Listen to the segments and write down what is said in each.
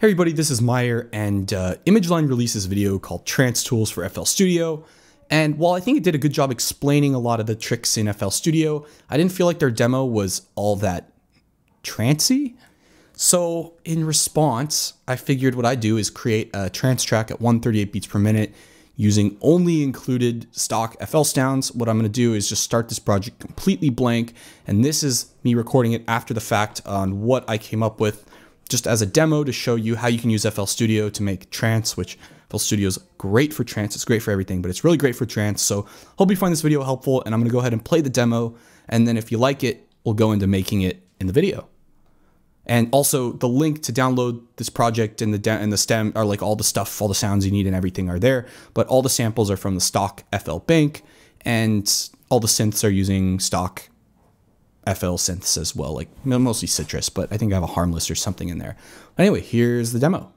Hey everybody, this is Meyer, and ImageLine released this video called Trance Tools for FL Studio. And while I think it did a good job explaining a lot of the tricks in FL Studio, I didn't feel like their demo was all that trancey. So in response, I figured what I'd do is create a trance track at 138 beats per minute using only included stock FL sounds. What I'm going to do is just start this project completely blank, and this is me recording it after the fact on what I came up with just as a demo to show you how you can use FL Studio to make trance, which FL Studio is great for trance. It's great for everything, but it's really great for trance. So hope you find this video helpful, and I'm going to go ahead and play the demo. And then if you like it, we'll go into making it in the video. And also the link to download this project and the stem are like all the stuff, all the sounds you need and everything are there. But all the samples are from the stock FL bank, and all the synths are using stock FL synths as well, like mostly Citrus, but I think I have a Harmless or something in there. Anyway, here's the demo.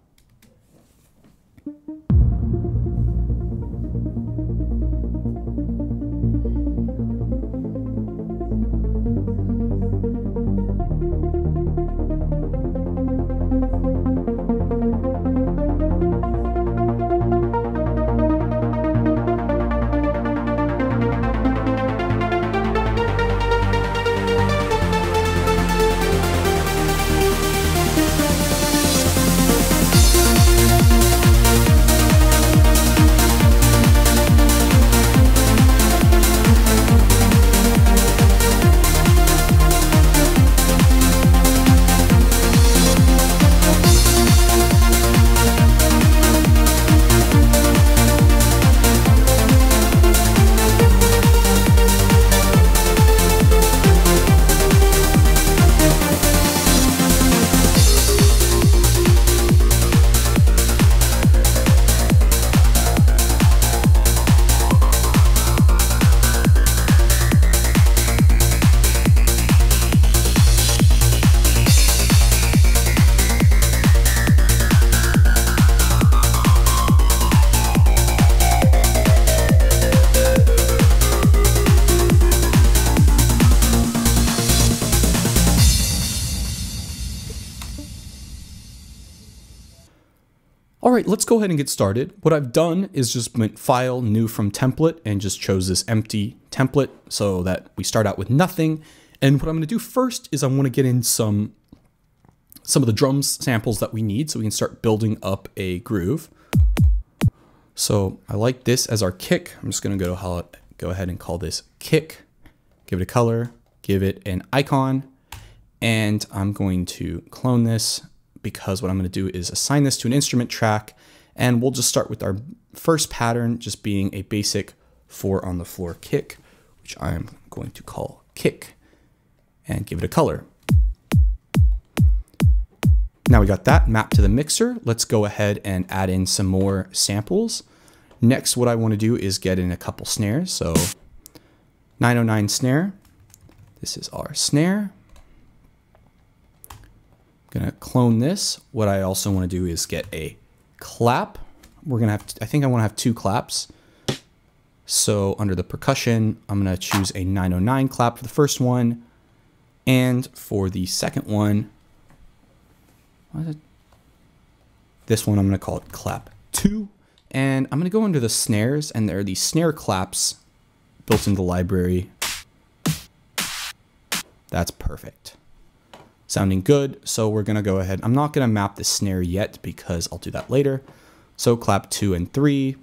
All right, let's go ahead and get started. What I've done is just went File, New from Template, and just chose this empty template so that we start out with nothing. And what I'm going to do first is I want to get in some of the drums samples that we need so we can start building up a groove. So I like this as our kick. I'm just going to go ahead and call this kick, give it a color, give it an icon, and I'm going to clone this, because what I'm going to do is assign this to an instrument track, and we'll just start with our first pattern just being a basic 4 on the floor kick, which I'm going to call kick, and give it a color. Now we got that mapped to the mixer. Let's go ahead and add in some more samples. Next, what I want to do is get in a couple snares. So 909 snare. This is our snare. Gonna clone this. What I also want to do is get a clap. We're gonna have I think I want to have 2 claps. So under the percussion, I'm gonna choose a 909 clap for the first one, and for the second one, this one I'm gonna call it clap 2. And I'm gonna go into the snares, and there are these snare claps built into the library. That's perfect. Sounding good, so we're gonna go ahead. I'm not gonna map the snare yet because I'll do that later. So clap 2 and 3.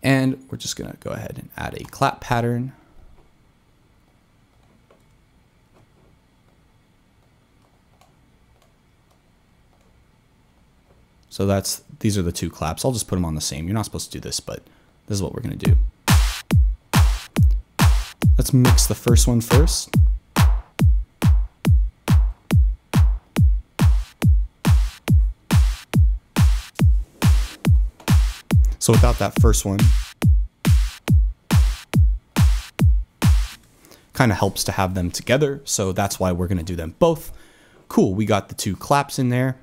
And we're just gonna go ahead and add a clap pattern. So these are the 2 claps. I'll just put them on the same. You're not supposed to do this, but this is what we're gonna do. Let's mix the first one first. So without that first one, kind of helps to have them together. So that's why we're going to do them both. Cool. We got the 2 claps in there.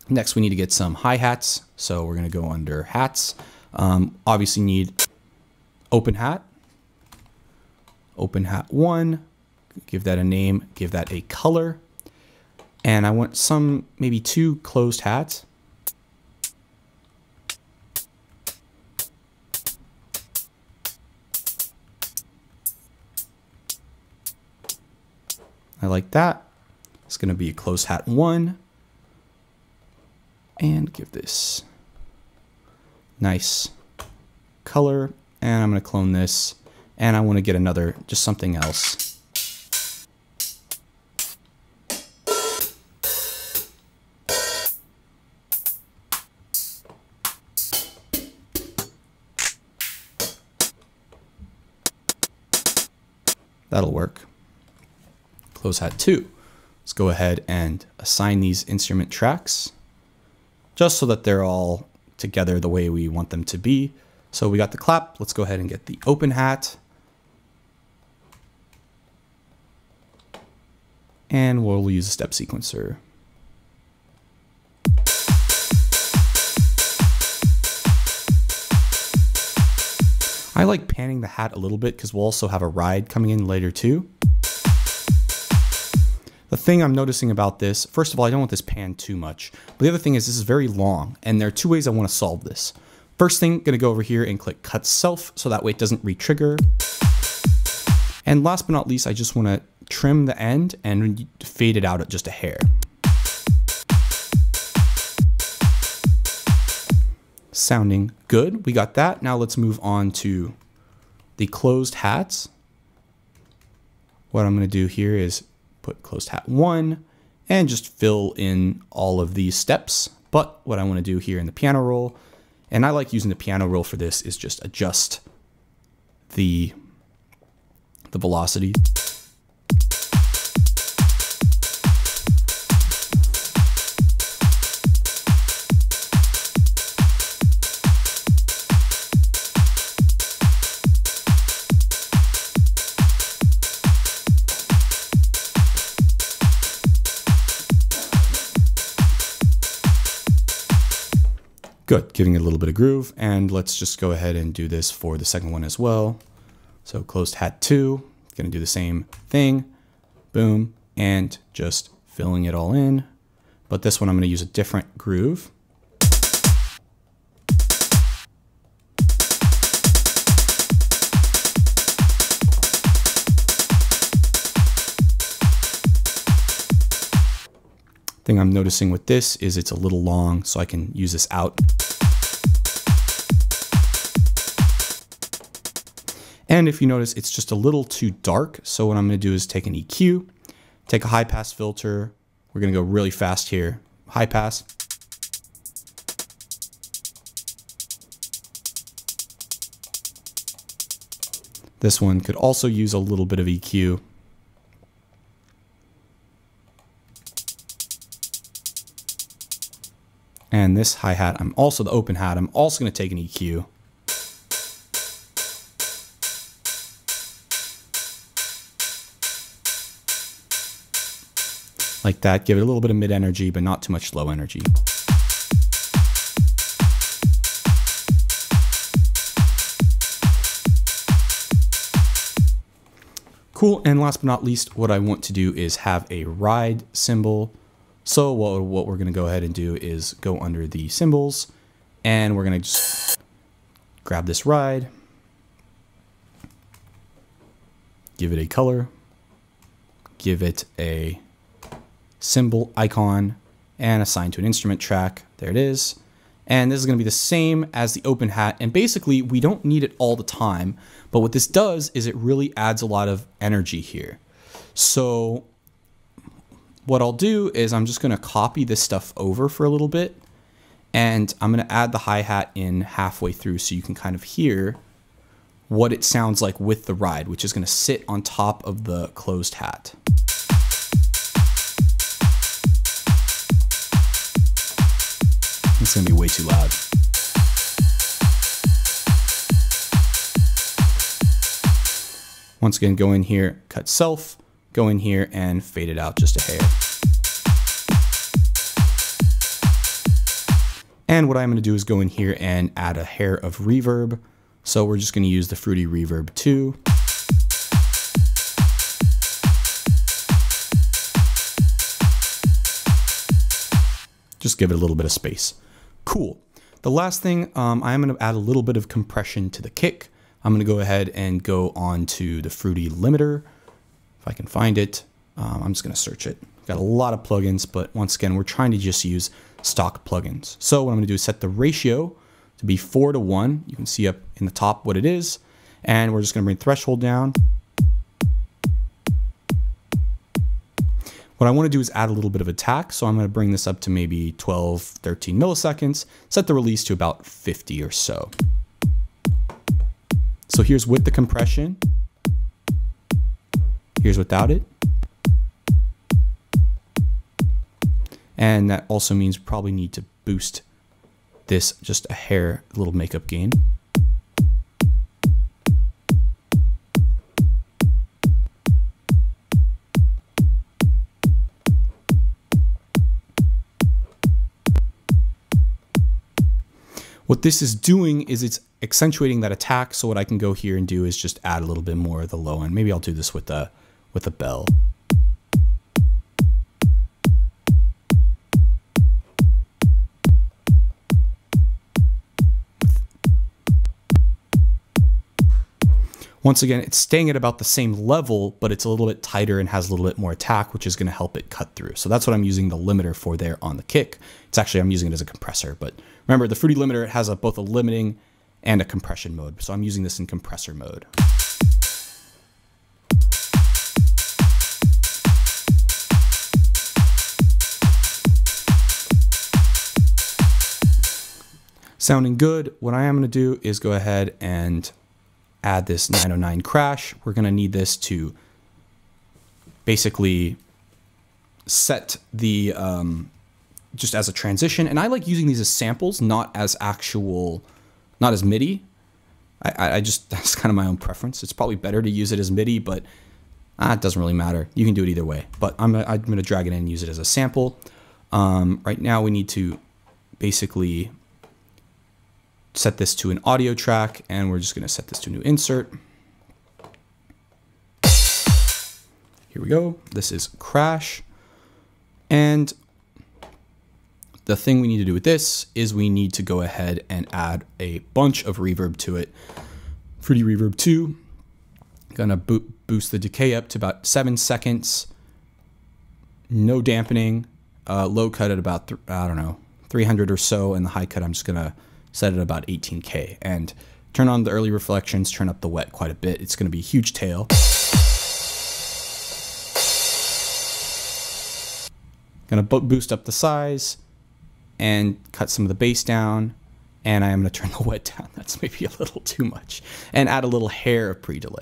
Next, we need to get some hi-hats. So we're going to go under hats. Obviously need open hat 1, give that a name, give that a color. And I want some, maybe 2 closed hats. I like that. It's going to be a closed hat 1. And give this nice color. And I'm going to clone this. And I want to get another, just something else. That'll work. Close hat 2. Let's go ahead and assign these instrument tracks just so that they're all together the way we want them to be. So we got the clap. Let's go ahead and get the open hat. And we'll use a step sequencer. I like panning the hat a little bit because we'll also have a ride coming in later too. The thing I'm noticing about this, first of all, I don't want this panned too much. But the other thing is this is very long, and there are 2 ways I want to solve this. First thing, going to go over here and click Cut Self, so that way it doesn't re-trigger. And last but not least, I just want to trim the end and fade it out at just a hair. Sounding good. We got that. Now let's move on to the closed hats. What I'm going to do here is put closed hat 1 and just fill in all of these steps. But what I want to do here in the piano roll, and I like using the piano roll for this, is just adjust the velocity. Good, giving it a little bit of groove, and let's just go ahead and do this for the second one as well. So closed hat 2, gonna do the same thing, boom, and just filling it all in. But this one I'm gonna use a different groove. Thing I'm noticing with this is it's a little long, so I can use this out. And if you notice, it's just a little too dark. So what I'm going to do is take an EQ, take a high pass filter. We're going to go really fast here. High pass. This one could also use a little bit of EQ. And this hi-hat, I'm also the open hat, I'm also going to take an EQ. Like that, give it a little bit of mid-energy, but not too much low energy. Cool, and last but not least, what I want to do is have a ride symbol. So what we're gonna go ahead and do is go under the symbols, and we're gonna just grab this ride, give it a color, give it a symbol icon, and assign to an instrument track. There it is. And this is gonna be the same as the open hat, and basically we don't need it all the time, but what this does is it really adds a lot of energy here. So what I'll do is I'm just going to copy this stuff over for a little bit, and I'm going to add the hi-hat in halfway through so you can kind of hear what it sounds like with the ride, which is going to sit on top of the closed hat. It's going to be way too loud. Once again, go in here, cut self, go in here and fade it out just a hair. And what I'm going to do is go in here and add a hair of reverb. So we're just going to use the Fruity Reverb 2. Just give it a little bit of space. Cool. The last thing, I am going to add a little bit of compression to the kick. I'm going to go ahead and go on to the Fruity limiter. If I can find it, I'm just going to search it. Got a lot of plugins, but once again, we're trying to just use stock plugins. So what I'm going to do is set the ratio to be 4:1. You can see up in the top what it is. And we're just going to bring threshold down. What I want to do is add a little bit of attack. So I'm going to bring this up to maybe 12, 13 milliseconds. Set the release to about 50 or so. So here's with the compression. Here's without it. And that also means we probably need to boost this just a hair, a little makeup gain. What this is doing is it's accentuating that attack. So what I can go here and do is just add a little bit more of the low end. Maybe I'll do this with a bell. Once again, it's staying at about the same level, but it's a little bit tighter and has a little bit more attack, which is going to help it cut through. So that's what I'm using the limiter for there on the kick. It's actually, I'm using it as a compressor, but remember the Fruity limiter has both a limiting and a compression mode. So I'm using this in compressor mode. Sounding good. What I am going to do is go ahead and add this 909 crash. We're going to need this to basically set the, just as a transition. And I like using these as samples, not as MIDI. I just, that's kind of my own preference. It's probably better to use it as MIDI, but it doesn't really matter. You can do it either way, but I'm going to drag it in and use it as a sample. Right now we need to basically set this to an audio track, and we're just going to set this to a new insert. Here we go. This is crash. And the thing we need to do with this is we need to go ahead and add a bunch of reverb to it. Fruity Reverb 2. Gonna boost the decay up to about 7 seconds. No dampening. Low cut at about, 300 or so, and the high cut I'm just gonna set it at about 18K, and turn on the early reflections, turn up the wet quite a bit. It's going to be a huge tail. Going to boost up the size and cut some of the bass down, and I am going to turn the wet down. That's maybe a little too much, and add a little hair of pre-delay.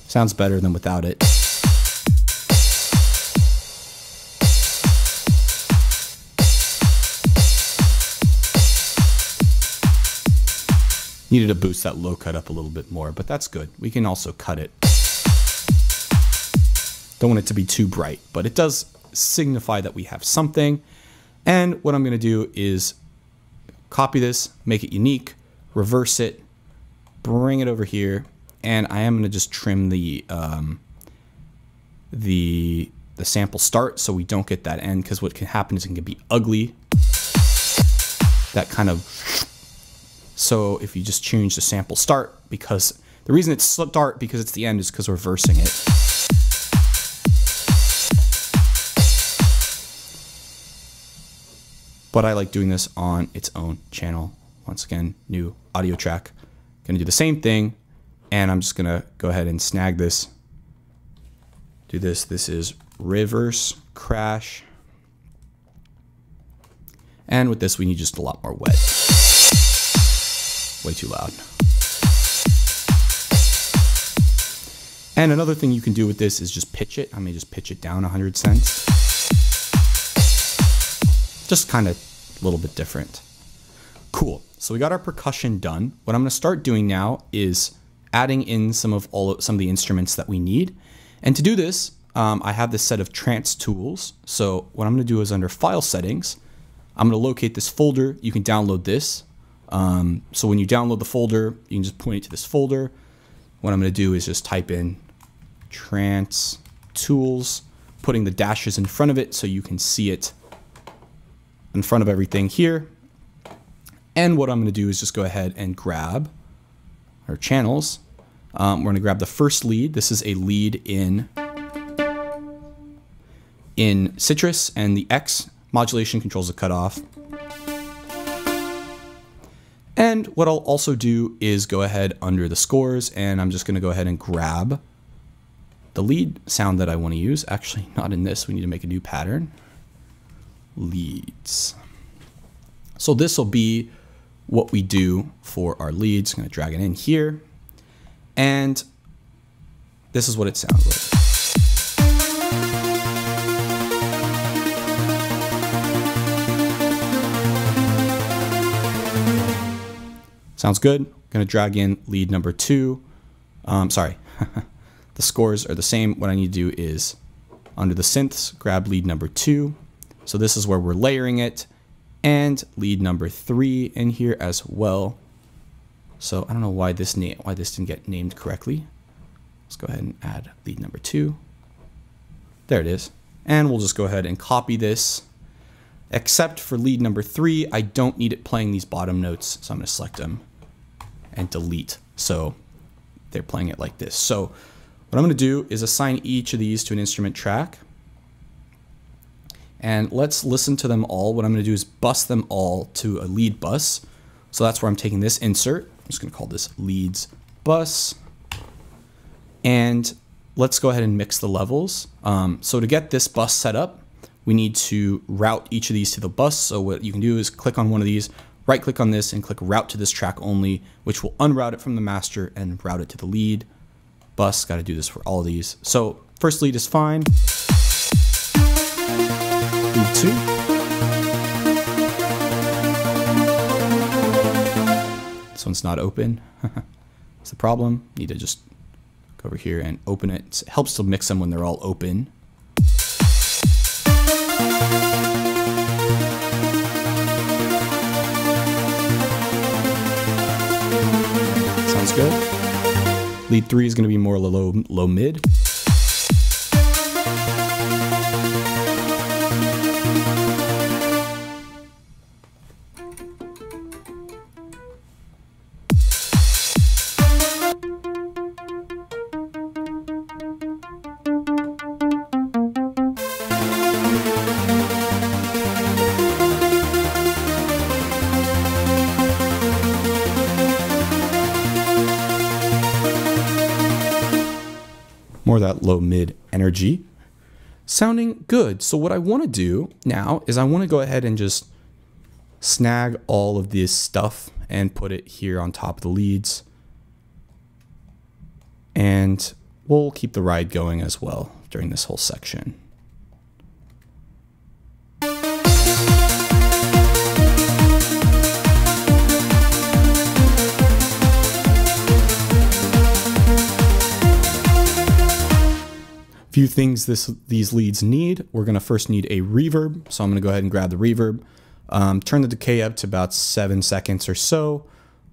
Sounds better than without it. Needed to boost that low cut up a little bit more, but that's good. We can also cut it. Don't want it to be too bright, but it does signify that we have something. And what I'm going to do is copy this, make it unique, reverse it, bring it over here, and I am going to just trim the sample start so we don't get that end, because what can happen is it can be ugly. That kind of. So if you just change the sample start, because the reason it's start because it's the end is because we're reversing it. But I like doing this on its own channel. Once again, new audio track. Gonna do the same thing, and I'm just gonna go ahead and snag this. Do this. This is reverse crash. And with this, we need just a lot more wet. Way too loud. And another thing you can do with this is just pitch it. I may just pitch it down 100 cents. Just kind of a little bit different. Cool. So we got our percussion done. What I'm going to start doing now is adding in some of the instruments that we need. And to do this, I have this set of Trance Tools. So what I'm going to do is under File Settings, I'm going to locate this folder. You can download this. So when you download the folder, you can just point it to this folder. What I'm going to do is just type in Trance Tools, putting the dashes in front of it so you can see it in front of everything here. And what I'm going to do is just go ahead and grab our channels. We're going to grab the first lead. This is a lead in Citrus, and the X modulation controls the cutoff. And what I'll also do is go ahead under the scores, and I'm just going to go ahead and grab the lead sound that I want to use. Actually, not in this. We need to make a new pattern. Leads. So this will be what we do for our leads. I'm going to drag it in here. And this is what it sounds like. Sounds good. I'm going to drag in lead number 2. Sorry, the scores are the same. What I need to do is under the synths, grab lead number 2. So this is where we're layering it, and lead number 3 in here as well. So I don't know why this didn't get named correctly. Let's go ahead and add lead number 2. There it is. And we'll just go ahead and copy this. Except for lead number 3, I don't need it playing these bottom notes, so I'm going to select them and delete. So they're playing it like this. So what I'm going to do is assign each of these to an instrument track. And let's listen to them all. What I'm going to do is bus them all to a lead bus. So that's where I'm taking this insert. I'm just going to call this leads bus. And let's go ahead and mix the levels. So to get this bus set up, we need to route each of these to the bus. So what you can do is click on one of these, right click on this and click route to this track only, which will unroute it from the master and route it to the lead bus. Got to do this for all of these. So first lead is fine. Lead 2. This one's not open. That's the problem. Need to just go over here and open it. It helps to mix them when they're all open. Sounds good. Lead 3 is going to be more low mid. More of that low mid energy. Sounding good. So what I want to do now is I want to go ahead and just snag all of this stuff and put it here on top of the leads. And we'll keep the ride going as well during this whole section. Few things these leads need. We're going to first need a reverb. So I'm going to go ahead and grab the reverb. Turn the decay up to about 7 seconds or so.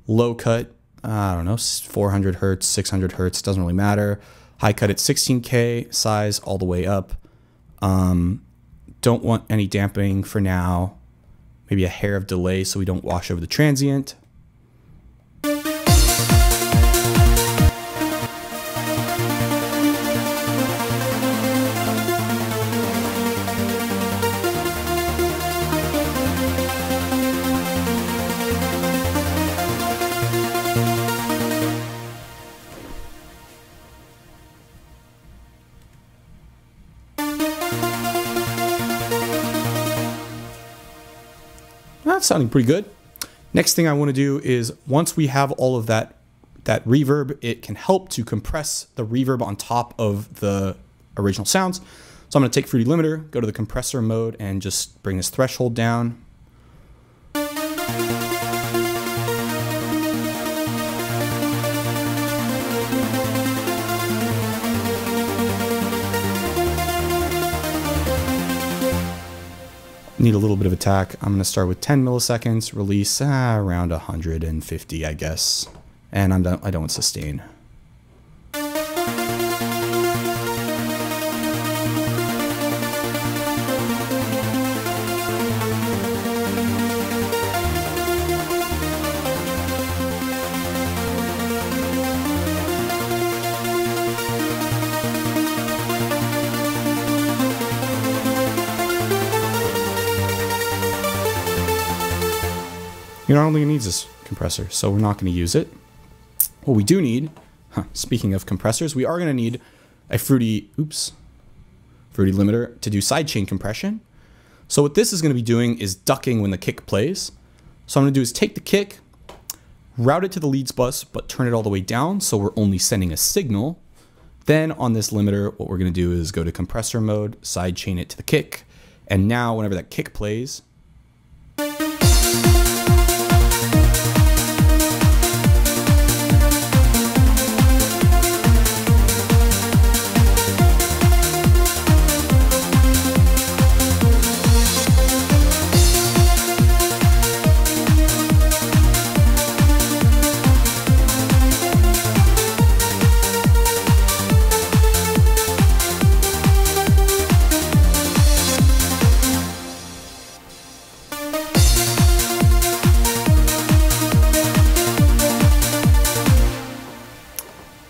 Low cut, I don't know, 400 hertz, 600 hertz, doesn't really matter. High cut at 16K, size all the way up. Don't want any dampening for now. Maybe a hair of delay so we don't wash over the transient. That's sounding pretty good. Next thing I want to do is once we have all of that reverb, it can help to compress the reverb on top of the original sounds. So I'm going to take Fruity Limiter, go to the compressor mode, and just bring this threshold down. need a little bit of attack. I'm going to start with 10 milliseconds, release around 150, I guess. And I'm done. I don't want sustain. I don't think it needs this compressor, so we're not going to use it. What we do need, speaking of compressors, we are going to need a fruity limiter to do sidechain compression. So what this is going to be doing is ducking when the kick plays. So what I'm going to do is take the kick, route it to the leads bus, but turn it all the way down so we're only sending a signal. Then on this limiter, what we're going to do is go to compressor mode, sidechain it to the kick, and now whenever that kick plays,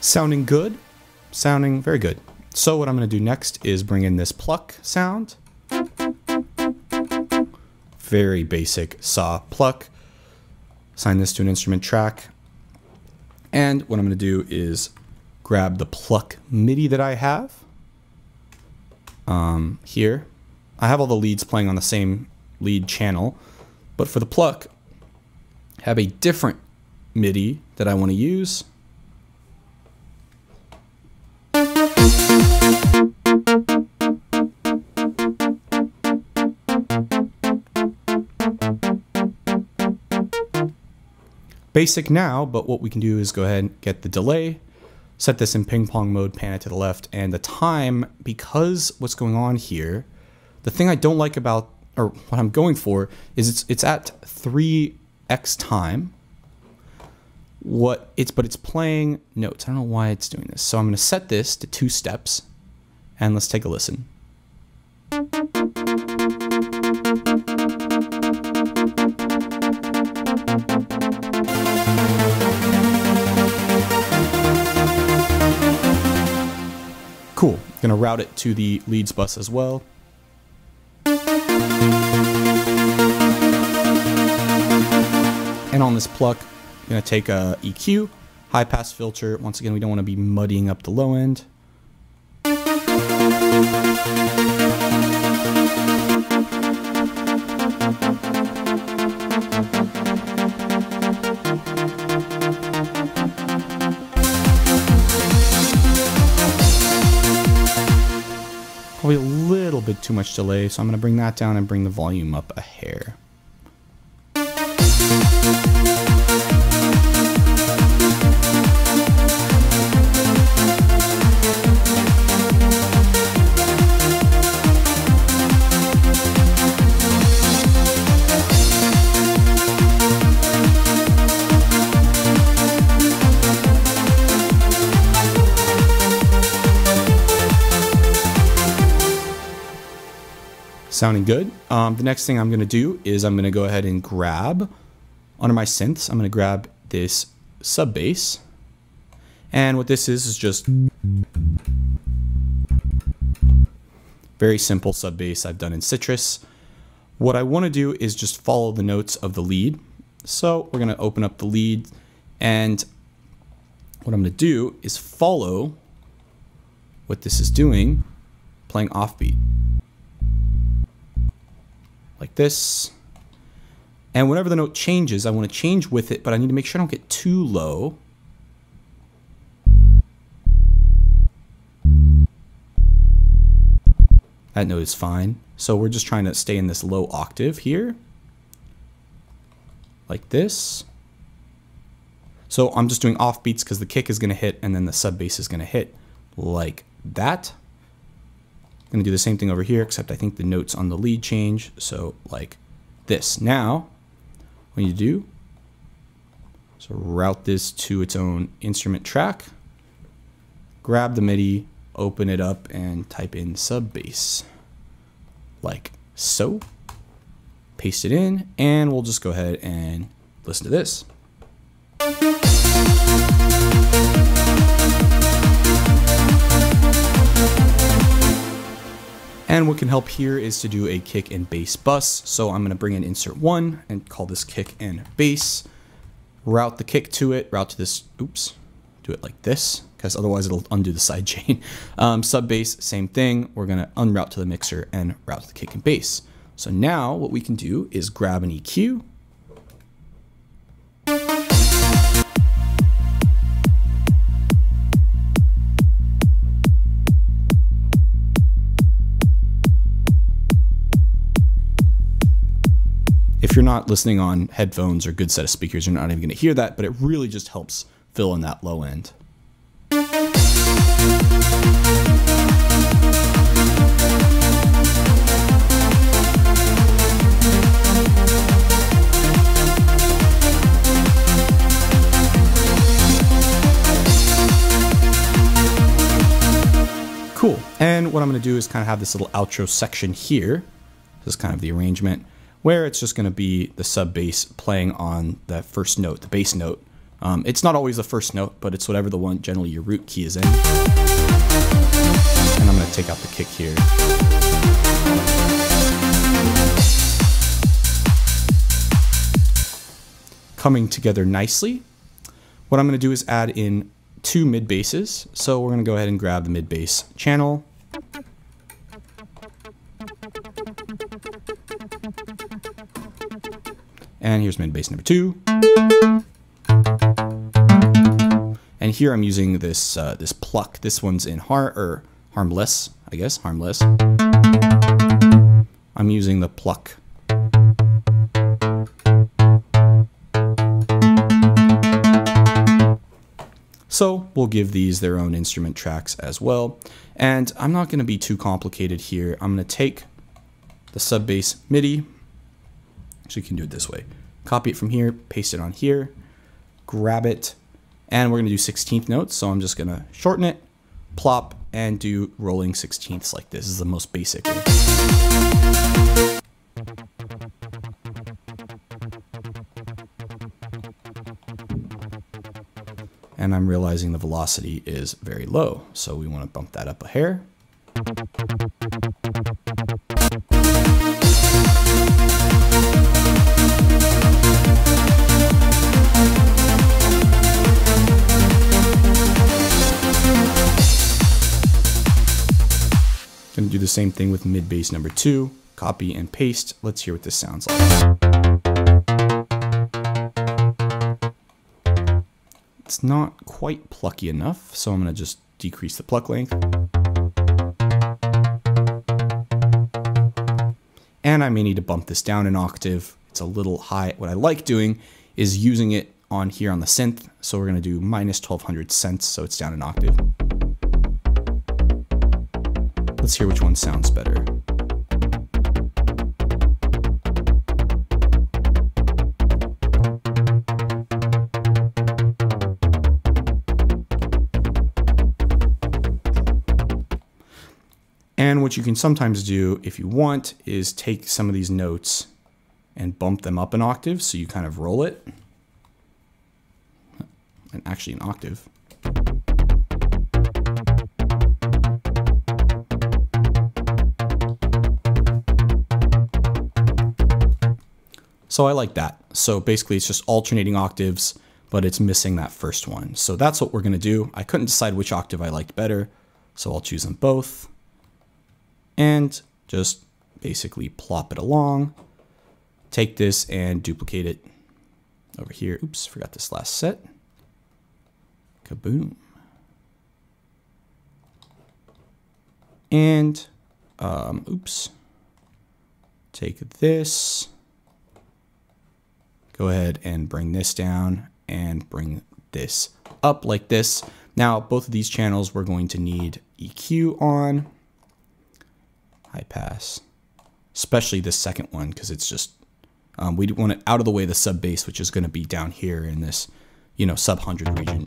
sounding good, sounding very good. So what I'm going to do next is bring in this pluck sound. Very basic saw pluck. Assign this to an instrument track. And what I'm going to do is grab the pluck MIDI that I have here. I have all the leads playing on the same lead channel, but for the pluck, I have a different MIDI that I want to use. Basic now, but what we can do is go ahead and get the delay, set this in ping pong mode, pan it to the left, and the time, because what's going on here, the thing I don't like about, or what I'm going for, is it's at 3x time. But it's playing notes. I don't know why it's doing this. So I'm going to set this to 2 steps, and let's take a listen. Cool. I'm going to route it to the leads bus as well. And on this pluck, I'm going to take a EQ, high pass filter. Once again, we don't want to be muddying up the low end. Probably a little bit too much delay, so I'm going to bring that down and bring the volume up a hair. Sounding good. The next thing I'm going to do is I'm going to go ahead and grab, under my synths, I'm going to grab this sub bass. And what this is just very simple sub bass I've done in Citrus. What I want to do is just follow the notes of the lead. So we're going to open up the lead, and what I'm going to do is follow what this is doing, playing offbeat. Like this. And whenever the note changes, I want to change with it, but I need to make sure I don't get too low. That note is fine. So we're just trying to stay in this low octave here. Like this. So I'm just doing off beats because the kick is going to hit and then the sub bass is going to hit like that. going to do the same thing over here, except I think the notes on the lead change. So like this. Now, what you do, so route this to its own instrument track, grab the MIDI, open it up, and type in sub bass, like so. Paste it in, and we'll just go ahead and listen to this. And what can help here is to do a kick and bass bus. So I'm going to bring in insert 1 and call this kick and bass. Route the kick to it, route to this, oops, do it like this, because otherwise it'll undo the side chain. Sub bass, same thing. We're going to unroute to the mixer and route to the kick and bass. So now what we can do is grab an EQ. If you're not listening on headphones or good set of speakers, you're not even going to hear that, but it really just helps fill in that low end. Cool. And what I'm going to do is kind of have this little outro section here. This is kind of the arrangement where it's just going to be the sub bass playing on that first note, the bass note. It's not always the first note, but it's whatever the one generally your root key is in. And I'm going to take out the kick here. Coming together nicely. What I'm going to do is add in 2 mid basses. So we're going to go ahead and grab the mid bass channel. And here's mid bass number 2. And here I'm using this this pluck. This one's in harmless, I guess, harmless. I'm using the pluck. So we'll give these their own instrument tracks as well. And I'm not going to be too complicated here. I'm going to take the sub bass MIDI. Actually, you can do it this way. Copy it from here, paste it on here, grab it, and we're going to do 16th notes. So I'm just going to shorten it, plop, and do rolling 16ths like this. This is the most basic way. And I'm realizing the velocity is very low, so we want to bump that up a hair. Gonna do the same thing with mid bass number 2. Copy and paste. Let's hear what this sounds like. It's not quite plucky enough, so I'm going to just decrease the pluck length. And I may need to bump this down an octave. It's a little high. What I like doing is using it on here on the synth. So we're going to do minus 1200 cents, so it's down an octave. Let's hear which one sounds better. And what you can sometimes do if you want is take some of these notes and bump them up an octave, so you kind of roll it. And actually an octave. So I like that. So basically it's just alternating octaves, but it's missing that first one. So that's what we're going to do. I couldn't decide which octave I liked better, so I'll choose them both. And just basically plop it along. Take this and duplicate it over here. Oops, forgot this last set. Kaboom. And, oops. Take this. Go ahead and bring this down and bring this up like this. Now, both of these channels we're going to need EQ on. high pass, especially this second one, because it's just, we want it out of the way the sub bass, which is going to be down here in this, you know, sub 100 region.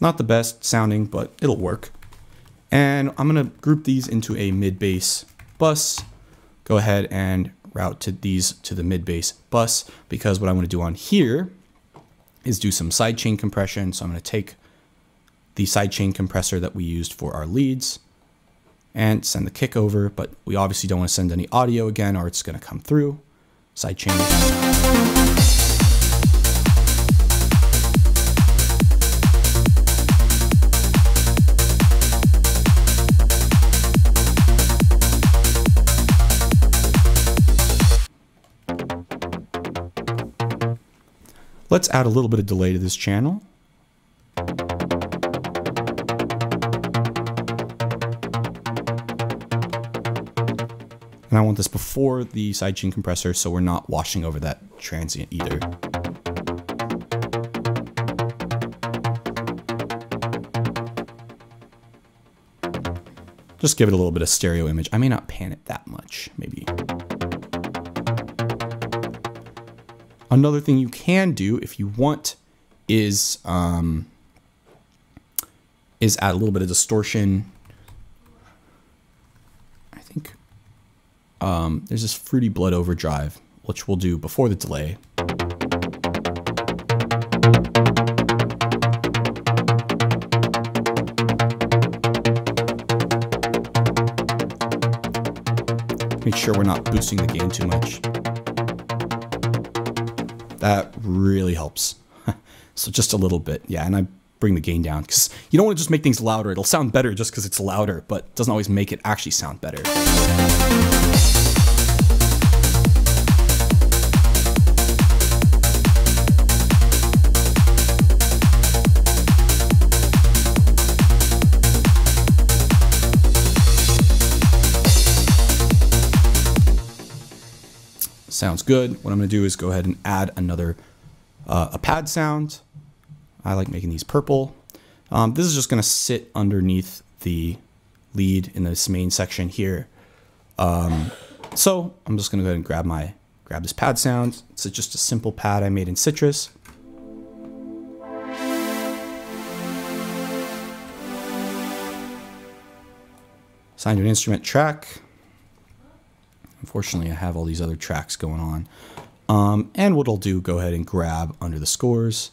Not the best sounding, but it'll work. And I'm gonna group these into a mid bass bus. Go ahead and route to these to the mid bass bus, because what I want to do on here is do some sidechain compression. So I'm going to take the sidechain compressor that we used for our leads and send the kick over, but we obviously don't want to send any audio again or it's going to come through. Sidechain. Let's add a little bit of delay to this channel. And I want this before the sidechain compressor, so we're not washing over that transient either. Just give it a little bit of stereo image. I may not pan it that much, maybe. Another thing you can do if you want is add a little bit of distortion. I think there's this Fruity Blood overdrive, which we'll do before the delay. Make sure we're not boosting the gain too much. That really helps. So just a little bit. Yeah, and I bring the gain down because you don't want to just make things louder. It'll sound better just because it's louder, but it doesn't always make it actually sound better. Sounds good. What I'm going to do is go ahead and add another a pad sound. I like making these purple. This is just going to sit underneath the lead in this main section here. So I'm just going to go ahead and grab this pad sound. It's just a simple pad I made in Citrus. Assign to an instrument track. Unfortunately, I have all these other tracks going on. And what I'll do, go ahead and grab under the scores,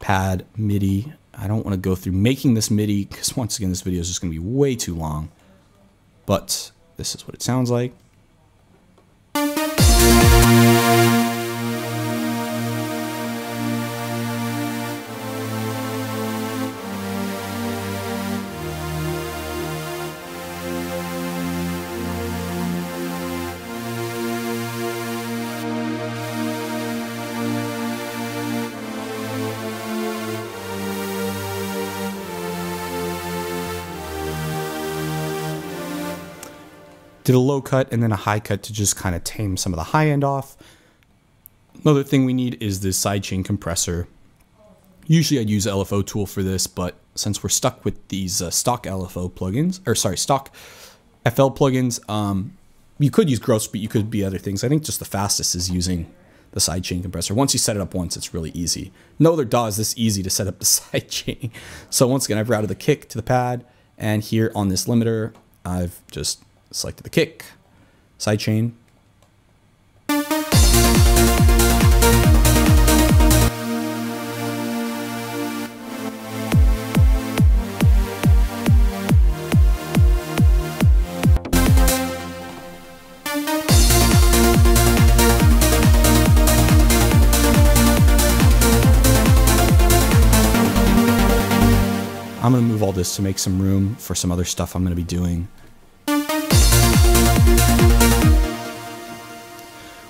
pad, MIDI. I don't want to go through making this MIDI because once again, this video is just going to be way too long. But this is what it sounds like. Did a low cut and then a high cut to just kind of tame some of the high end off. Another thing we need is this sidechain compressor. Usually I'd use LFO tool for this, but since we're stuck with these stock LFO plugins, or sorry, stock FL plugins, you could use gross, but you could be other things. I think just the fastest is using the sidechain compressor. Once you set it up once, it's really easy. No other DAW is this easy to set up the sidechain. So once again, I've routed the kick to the pad, and here on this limiter, I've just selected the kick, sidechain. I'm going to move all this to make some room for some other stuff I'm going to be doing.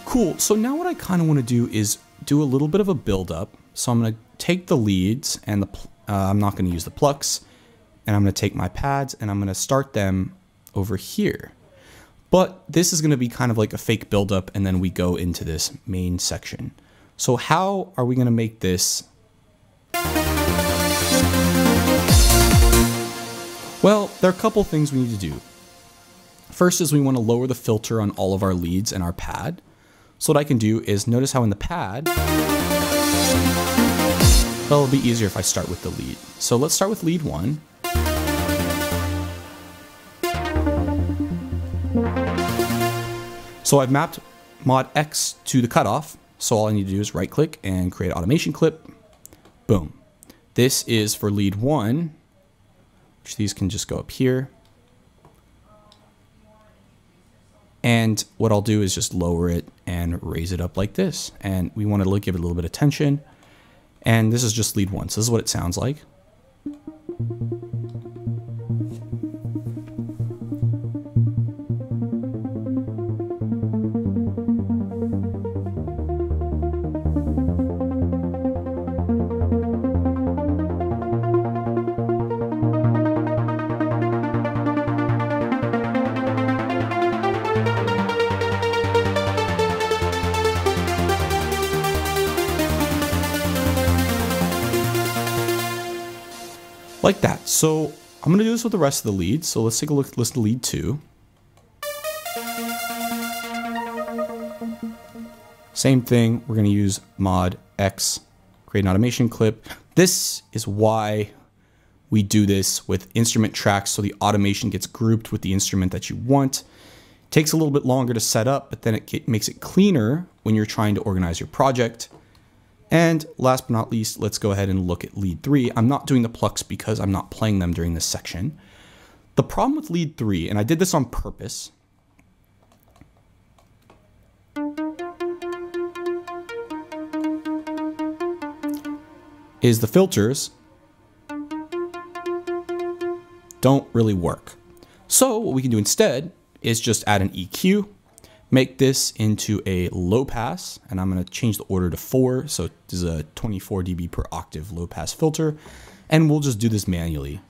Cool, so now what I kind of want to do is do a little bit of a build up. So I'm going to take the leads and I'm not going to use the plucks, and I'm going to take my pads and I'm going to start them over here. But this is going to be kind of like a fake buildup, and then we go into this main section. So how are we going to make this? Well, there are a couple things we need to do. First is we want to lower the filter on all of our leads and our pad. So what I can do is notice how in the pad, well, it'll be easier if I start with the lead. So let's start with lead 1. So I've mapped mod X to the cutoff. So all I need to do is right click and create an automation clip. Boom. This is for lead 1, which these can just go up here. And what I'll do is just lower it and raise it up like this. And we want to give it a little bit of tension. And this is just lead 1. So this is what it sounds like. Like that. So I'm going to do this with the rest of the leads. So let's take a look, listen to lead 2. Same thing. We're going to use mod X, create an automation clip. This is why we do this with instrument tracks. So the automation gets grouped with the instrument that you want. It takes a little bit longer to set up, but then it makes it cleaner when you're trying to organize your project. And last but not least, let's go ahead and look at lead 3. I'm not doing the plucks because I'm not playing them during this section. The problem with lead 3, and I did this on purpose, is the filters don't really work. So what we can do instead is just add an EQ, make this into a low pass, and I'm going to change the order to 4. So this is a 24 dB per octave low pass filter, and we'll just do this manually.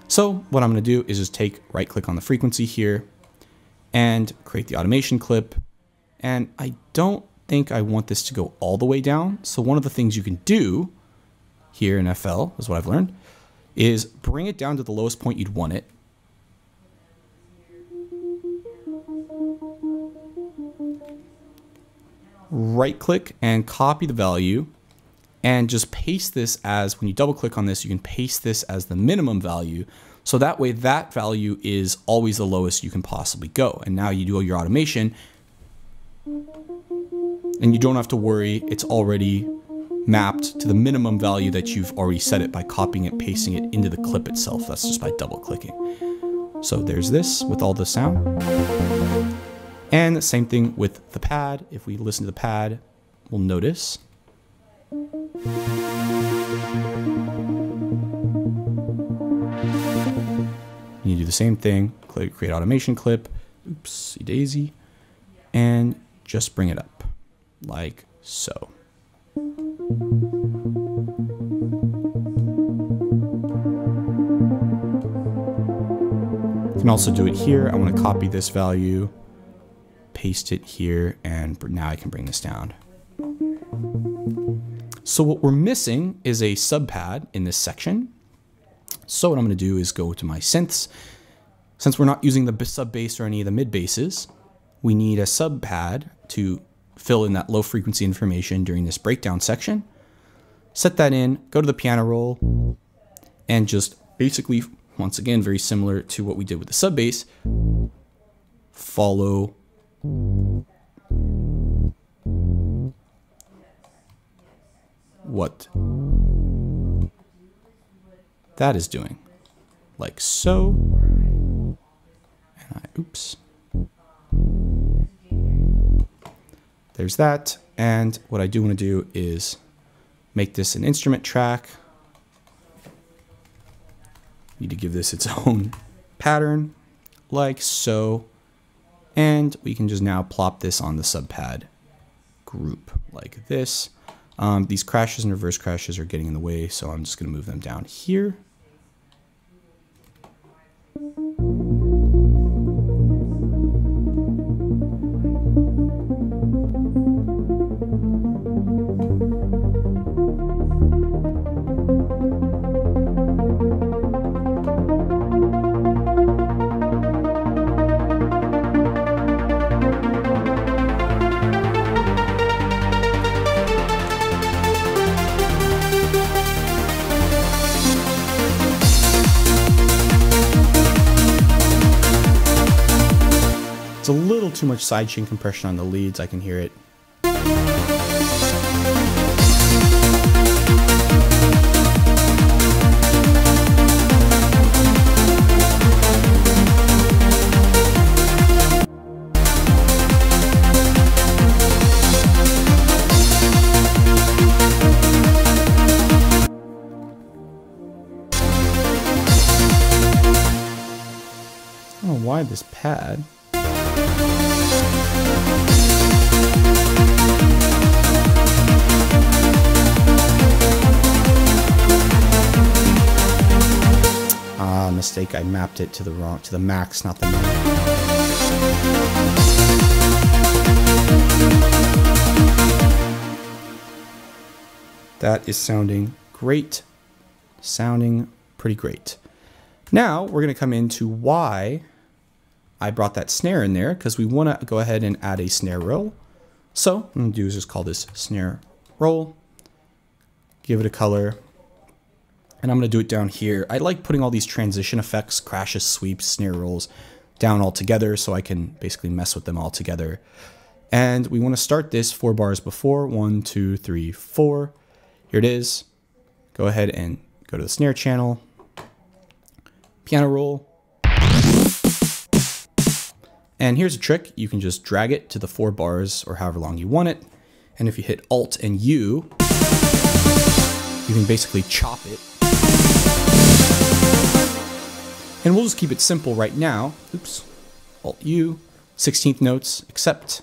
So what I'm going to do is just right click on the frequency here and create the automation clip. And I don't think I want this to go all the way down. So one of the things you can do here in FL is what I've learned is bring it down to the lowest point you'd want it. Right click and copy the value and just paste this as, when you double click on this, you can paste this as the minimum value. So that way that value is always the lowest you can possibly go. And now you do your automation and you don't have to worry, it's already mapped to the minimum value that you've already set it by copying it, pasting it into the clip itself. That's just by double clicking. So there's this with all the sound. And the same thing with the pad. If we listen to the pad, we'll notice. You do the same thing, create automation clip, oopsie daisy, and just bring it up like so. You can also do it here. I want to copy this value, paste it here, and now I can bring this down. So what we're missing is a sub pad in this section. So what I'm going to do is go to my synths. Since we're not using the sub bass or any of the mid basses, we need a sub pad to fill in that low frequency information during this breakdown section. Set that in, go to the piano roll, and just basically, once again, very similar to what we did with the sub bass, follow what that is doing, like so. And oops. There's that. And what I do want to do is make this an instrument track. Need to give this its own pattern, like so. And we can just now plop this on the sub pad group like this. These crashes and reverse crashes are getting in the way, so I'm just going to move them down here. It's a little too much sidechain compression on the leads, I can hear it. I don't know why this pad. Mistake, I mapped it to the max, not the min. That is sounding great. Sounding pretty great. Now we're going to come into why I brought that snare in there, because we want to go ahead and add a snare roll. So what I'm going to do is just call this snare roll, give it a color, and I'm going to do it down here. I like putting all these transition effects, crashes, sweeps, snare rolls down all together so I can basically mess with them all together. And we want to start this 4 bars before. 1, 2, 3, 4. Here it is. Go ahead and go to the snare channel, piano roll. And here's a trick. You can just drag it to the 4 bars or however long you want it. And if you hit Alt and U, you can basically chop it. And we'll just keep it simple right now. Oops. Alt U, 16th notes, accept.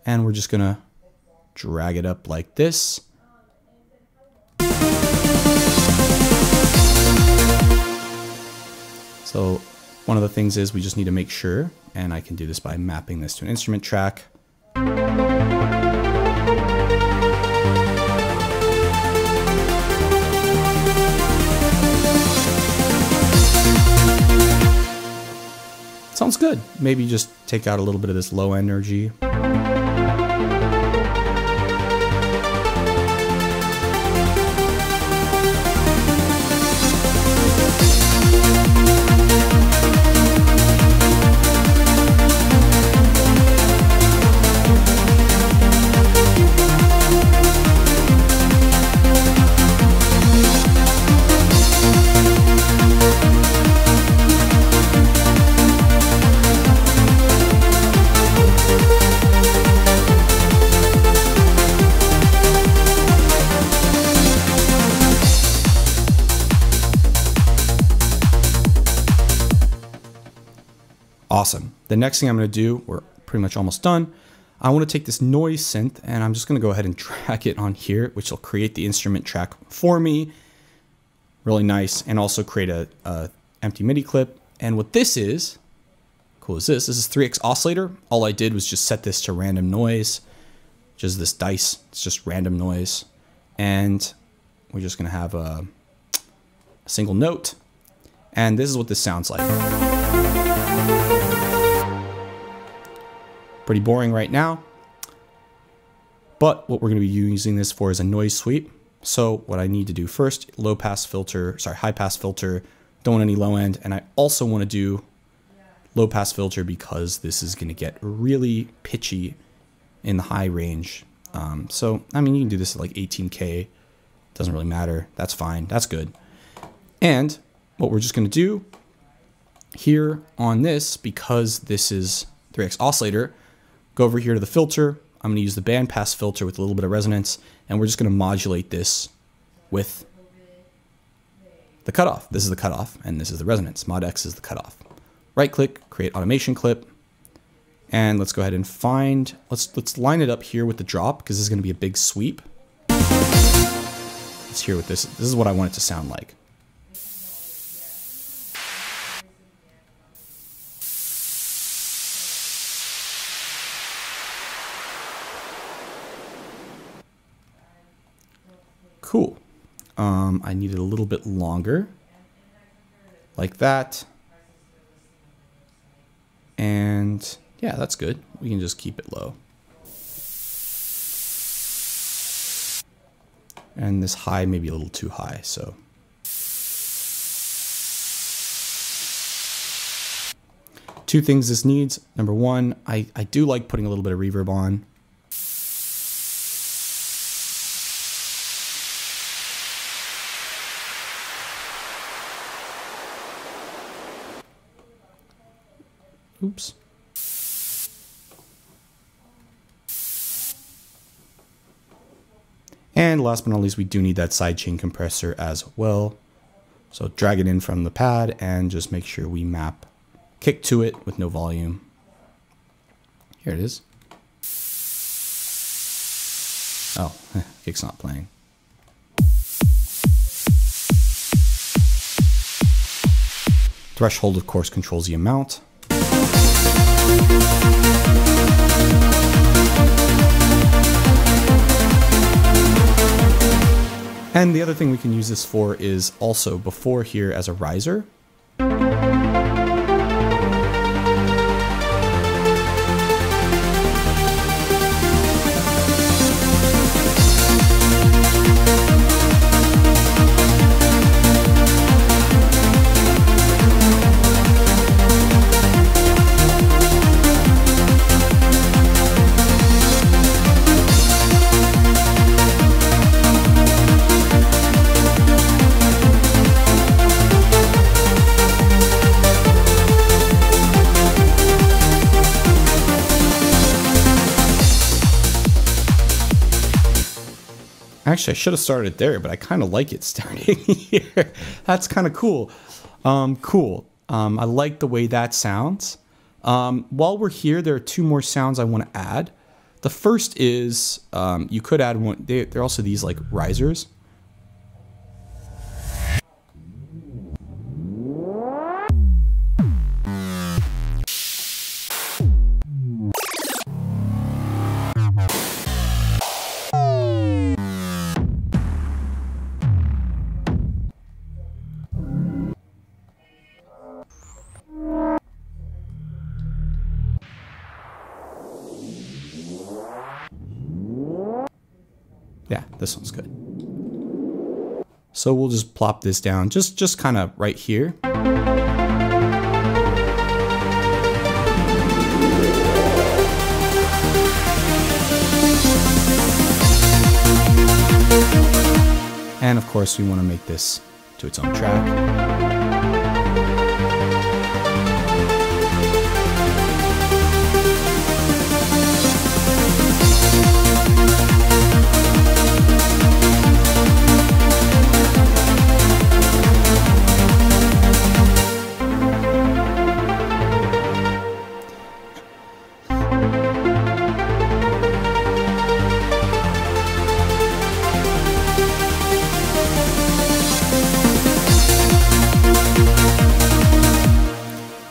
And we're just gonna drag it up like this. So one of the things is we just need to make sure, and I can do this by mapping this to an instrument track. Sounds good. Maybe just take out a little bit of this low energy. Awesome. The next thing I'm going to do, we're pretty much almost done. I want to take this noise synth and I'm just going to go ahead and drag it on here, which will create the instrument track for me. Really nice. And also create a empty MIDI clip. And what this is, cool is this is 3x oscillator. All I did was just set this to random noise, just this dice. It's just random noise. And we're just going to have a single note. And this is what this sounds like. Pretty boring right now, but what we're going to be using this for is a noise sweep. So what I need to do first, high pass filter, don't want any low end, and I also want to do low pass filter because this is going to get really pitchy in the high range. So I mean, you can do this at like 18K, doesn't really matter. That's fine, that's good. And what we're just going to do here on this, because this is 3x oscillator, go over here to the filter. I'm going to use the bandpass filter with a little bit of resonance, and we're just going to modulate this with the cutoff. This is the cutoff, and this is the resonance. Mod X is the cutoff. Right click, create automation clip, and let's go ahead and find, let's line it up here with the drop, because this is going to be a big sweep. Let's hear what this is what I want it to sound like. Cool. I need it a little bit longer, like that. And yeah, that's good. We can just keep it low. And this high may be a little too high, so. Two things this needs. Number one, I do like putting a little bit of reverb on. Oops. And last but not least, we do need that sidechain compressor as well. So drag it in from the pad and just make sure we map kick to it with no volume. Here it is. Oh, kick's not playing. Threshold, of course, controls the amount. And the other thing we can use this for is also before here as a riser. Actually, I should have started there, but I kind of like it starting here. That's kind of cool. Cool. I like the way that sounds. While we're here, there are two more sounds I want to add. The first is, you could add one, they're also these like risers. Yeah, this one's good. So we'll just plop this down, just kind of right here. And of course, we want to make this to its own track.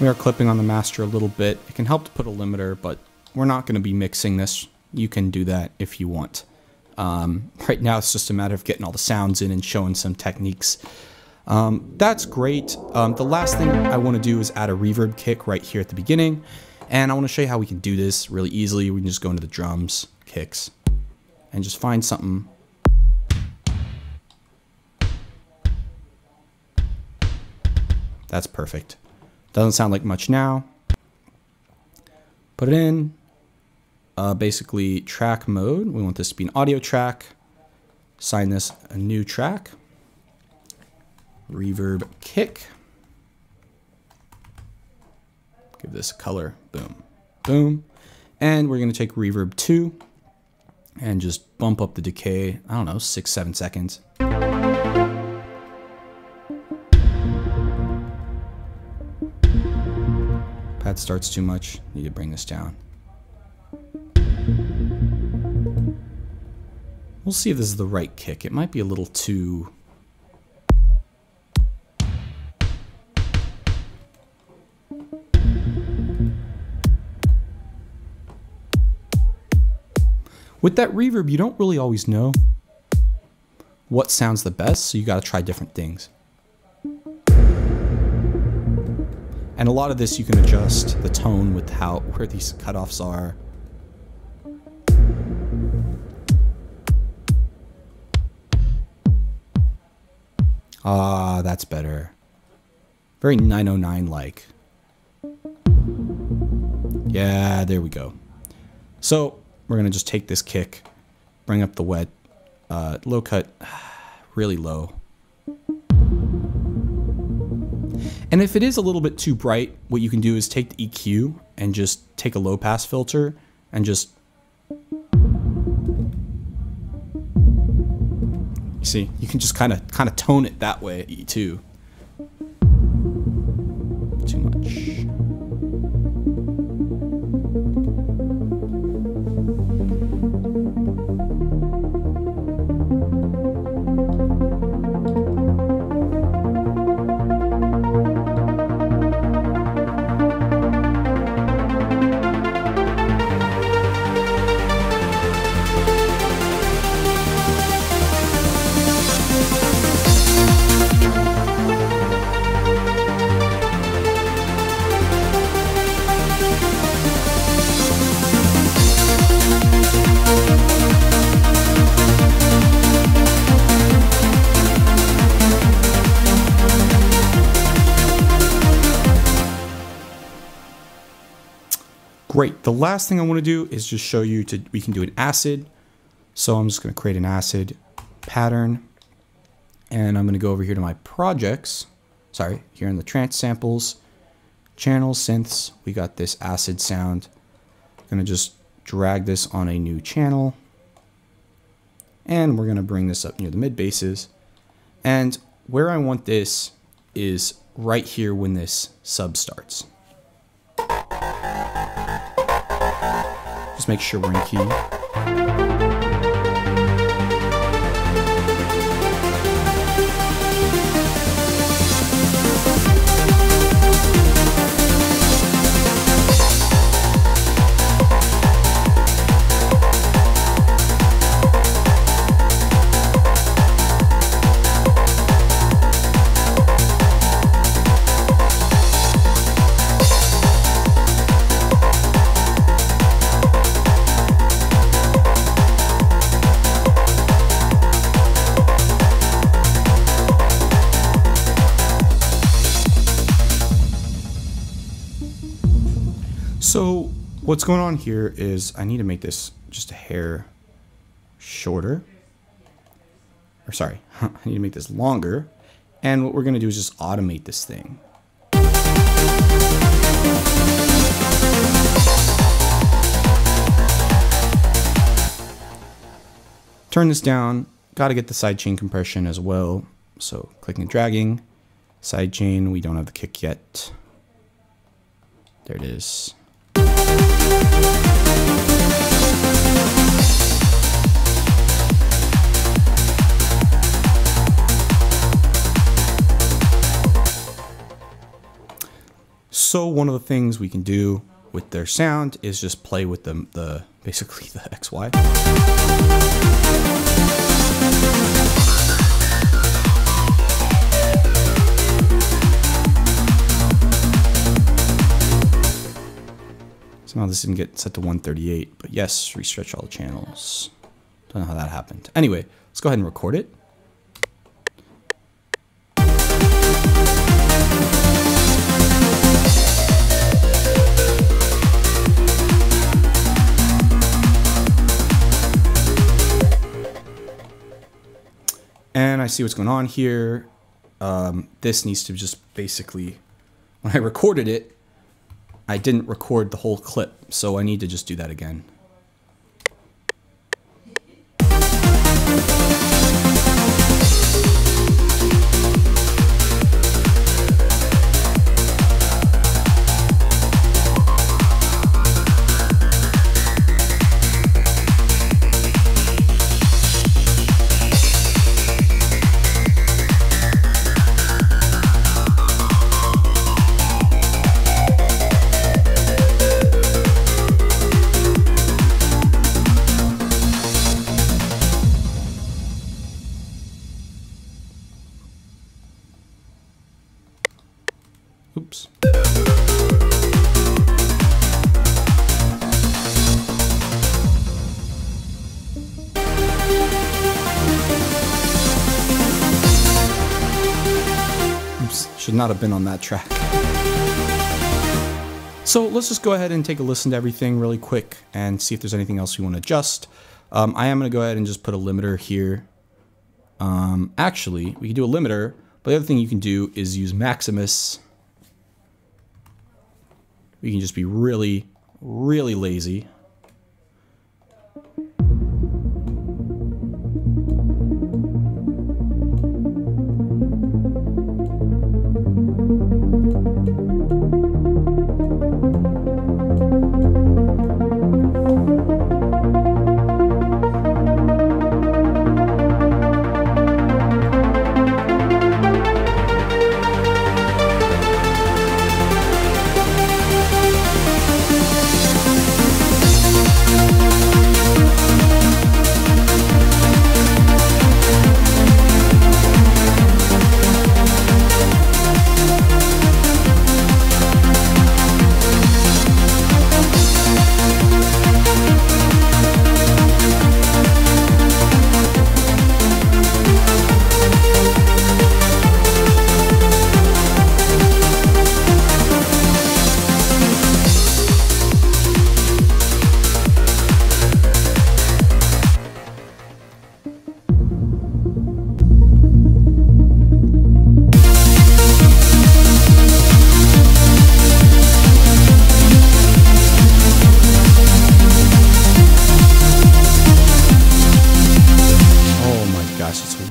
We are clipping on the master a little bit. It can help to put a limiter, but we're not going to be mixing this. You can do that if you want. Right now, it's just a matter of getting all the sounds in and showing some techniques. That's great. The last thing I want to do is add a reverb kick right here at the beginning. And I want to show you how we can do this really easily. We can just go into the drums, kicks, and just find something. That's perfect. Doesn't sound like much now. Put it in. Basically track mode. We want this to be an audio track. Assign this a new track. Reverb kick. Give this a color. Boom. Boom. And we're going to take reverb 2 and just bump up the decay, I don't know, 6-7 seconds. Pad starts too much. Need to bring this down. We'll see if this is the right kick. It might be a little too... With that reverb, you don't really always know what sounds the best, so you got to try different things. And a lot of this you can adjust the tone with where these cutoffs are. Ah, that's better. Very 909-like. Yeah, there we go. So we're gonna just take this kick, bring up the wet, low cut, really low. And if it is a little bit too bright, what you can do is take the EQ and just take a low pass filter and just, you see, you can just kind of tone it that way too. Too much. Great. The last thing I want to do is just show you we can do an acid. So I'm just going to create an acid pattern, and I'm going to go over here to my projects. Sorry, here in the trance samples, channels, synths. We got this acid sound. I'm going to just drag this on a new channel, and we're going to bring this up near the mid basses. And where I want this is right here when this sub starts. Just make sure we're in key. So what's going on here is I need to make this just a hair shorter. Or sorry, I need to make this longer. And what we're going to do is just automate this thing. Turn this down. Got to get the sidechain compression as well. So clicking and dragging. Sidechain, we don't have the kick yet. There it is. So one of the things we can do with their sound is just play with the basically the XY. Somehow this didn't get set to 138, but yes, restretch all the channels. Don't know how that happened. Anyway, let's go ahead and record it. And I see what's going on here. This needs to just basically, when I recorded it, I didn't record the whole clip, so I need to just do that again. Oops. Oops, should not have been on that track. So let's just go ahead and take a listen to everything really quick and see if there's anything else we want to adjust. I am going to go ahead and just put a limiter here. Actually, we can do a limiter, but the other thing you can do is use Maximus. We can just be really, really lazy.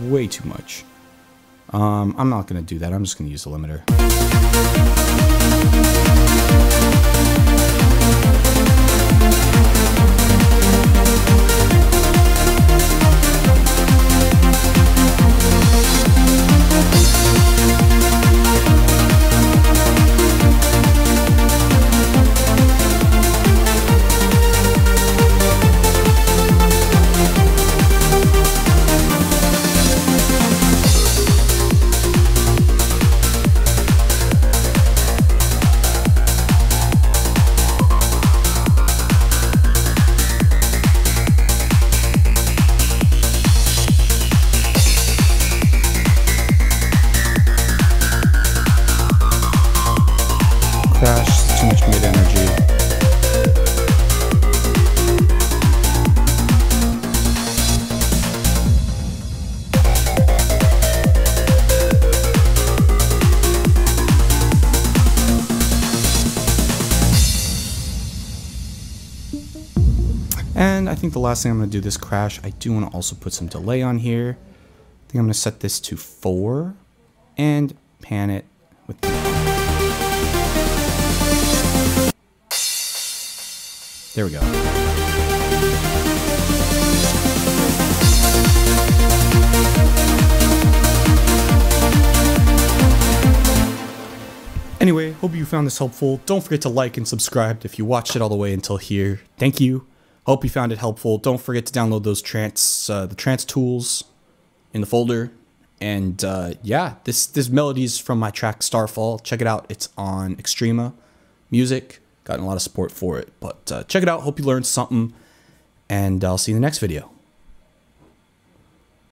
Way too much. I'm not going to do that. I'm just going to use the limiter. Crash, too much mid energy. And I think the last thing I'm going to do this crash, I do want to also put some delay on here. I think I'm going to set this to 4 and pan it with the There we go. Anyway, hope you found this helpful. Don't forget to like and subscribe if you watched it all the way until here. Thank you. Hope you found it helpful. Don't forget to download those the Trance Tools in the folder. And yeah, this melody is from my track Starfall. Check it out. It's on Extrema Music. Gotten a lot of support for it, but check it out. Hope you learned something, and I'll see you in the next video.